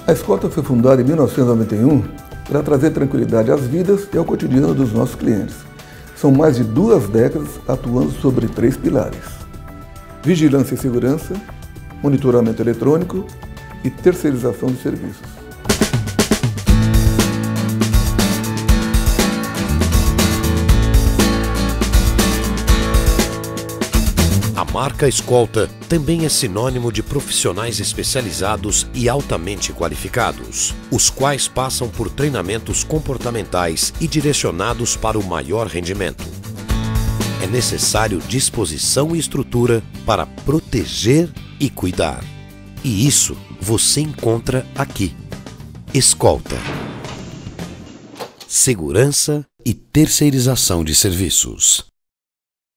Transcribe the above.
A escolta foi fundada em 1991 para trazer tranquilidade às vidas e ao cotidiano dos nossos clientes. São mais de 2 décadas atuando sobre 3 pilares: vigilância e segurança, monitoramento eletrônico e terceirização de serviços. A marca Escolta também é sinônimo de profissionais especializados e altamente qualificados, os quais passam por treinamentos comportamentais e direcionados para o maior rendimento. É necessário disposição e estrutura para proteger e cuidar. E isso você encontra aqui. Escolta. Segurança e terceirização de serviços.